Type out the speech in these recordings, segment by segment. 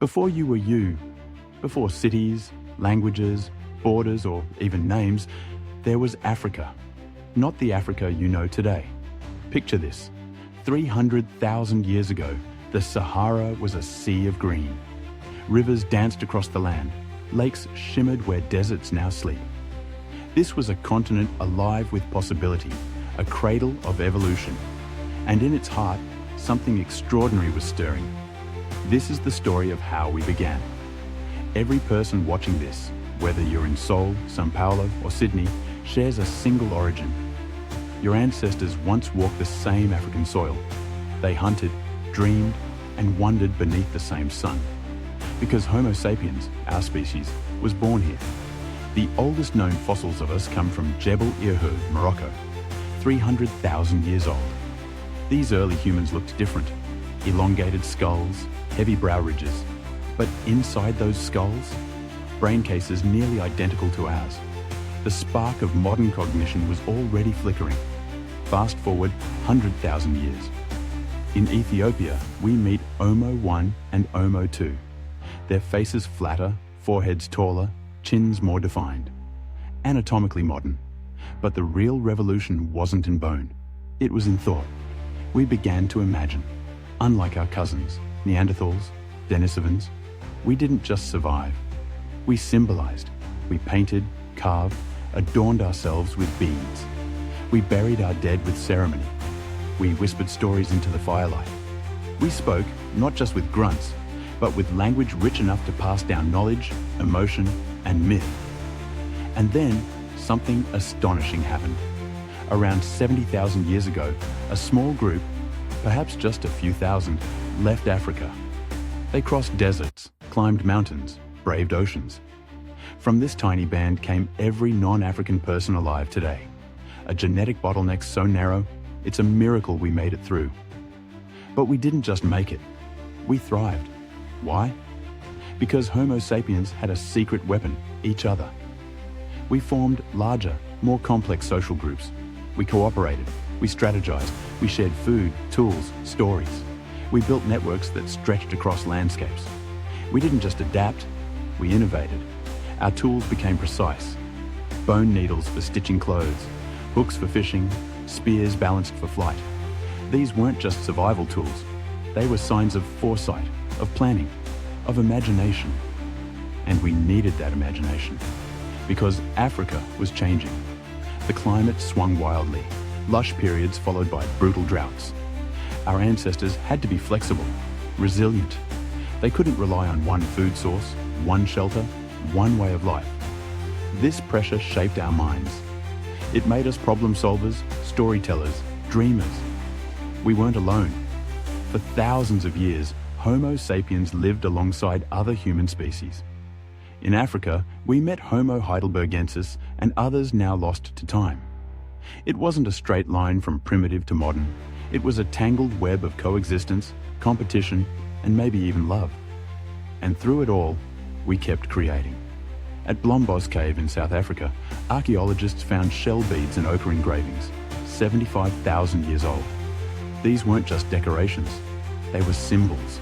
Before you were you, before cities, languages, borders, or even names, there was Africa. Not the Africa you know today. Picture this. 300,000 years ago, the Sahara was a sea of green. Rivers danced across the land. Lakes shimmered where deserts now sleep. This was a continent alive with possibility, a cradle of evolution. And in its heart, something extraordinary was stirring. This is the story of how we began. Every person watching this, whether you're in Seoul, São Paulo, or Sydney, shares a single origin. Your ancestors once walked the same African soil. They hunted, dreamed, and wandered beneath the same sun. Because Homo sapiens, our species, was born here. The oldest known fossils of us come from Jebel Irhoud, Morocco, 300,000 years old. These early humans looked different. Elongated skulls, heavy brow ridges. But inside those skulls, brain cases nearly identical to ours. The spark of modern cognition was already flickering. Fast forward 100,000 years. In Ethiopia, we meet Homo 1 and Homo 2. Their faces flatter, foreheads taller, chins more defined. Anatomically modern. But the real revolution wasn't in bone. It was in thought. We began to imagine. Unlike our cousins, Neanderthals, Denisovans, we didn't just survive. We symbolized. We painted, carved, adorned ourselves with beads. We buried our dead with ceremony. We whispered stories into the firelight. We spoke, not just with grunts, but with language rich enough to pass down knowledge, emotion, and myth. And then, something astonishing happened. Around 70,000 years ago, a small group, perhaps just a few thousand, left Africa. They crossed deserts, climbed mountains, braved oceans. From this tiny band came every non-African person alive today. A genetic bottleneck so narrow, it's a miracle we made it through. But we didn't just make it. We thrived. Why? Because Homo sapiens had a secret weapon, each other. We formed larger, more complex social groups. We cooperated, we strategized, we shared food, tools, stories. We built networks that stretched across landscapes. We didn't just adapt, we innovated. Our tools became precise. Bone needles for stitching clothes, hooks for fishing, spears balanced for flight. These weren't just survival tools. They were signs of foresight, of planning, of imagination. And we needed that imagination because Africa was changing. The climate swung wildly, lush periods followed by brutal droughts. Our ancestors had to be flexible, resilient. They couldn't rely on one food source, one shelter, one way of life. This pressure shaped our minds. It made us problem solvers, storytellers, dreamers. We weren't alone. For thousands of years, Homo sapiens lived alongside other human species. In Africa, we met Homo heidelbergensis and others now lost to time. It wasn't a straight line from primitive to modern. It was a tangled web of coexistence, competition, and maybe even love. And through it all, we kept creating. At Blombos Cave in South Africa, archaeologists found shell beads and ochre engravings, 75,000 years old. These weren't just decorations, they were symbols,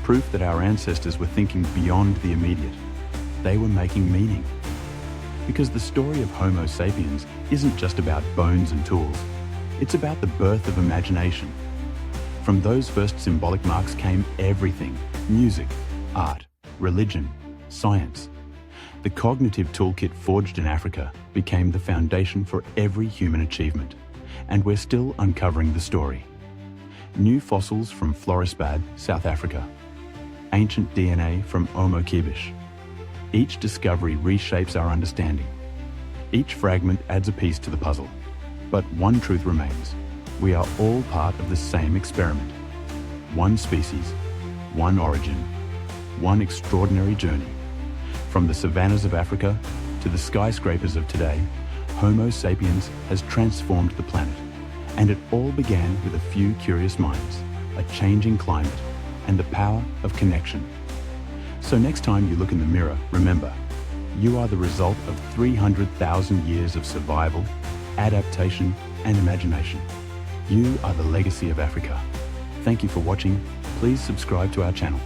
proof that our ancestors were thinking beyond the immediate. They were making meaning. Because the story of Homo sapiens isn't just about bones and tools, it's about the birth of imagination. From those first symbolic marks came everything: music, art, religion, science. The cognitive toolkit forged in Africa became the foundation for every human achievement, and we're still uncovering the story. New fossils from Florisbad, South Africa. Ancient DNA from Homo kibish. Each discovery reshapes our understanding. Each fragment adds a piece to the puzzle. But one truth remains. We are all part of the same experiment. One species, one origin, one extraordinary journey. From the savannas of Africa to the skyscrapers of today, Homo sapiens has transformed the planet. And it all began with a few curious minds, a changing climate, and the power of connection. So next time you look in the mirror, remember, you are the result of 300,000 years of survival, adaptation, and imagination. You are the legacy of Africa. Thank you for watching. Please subscribe to our channel.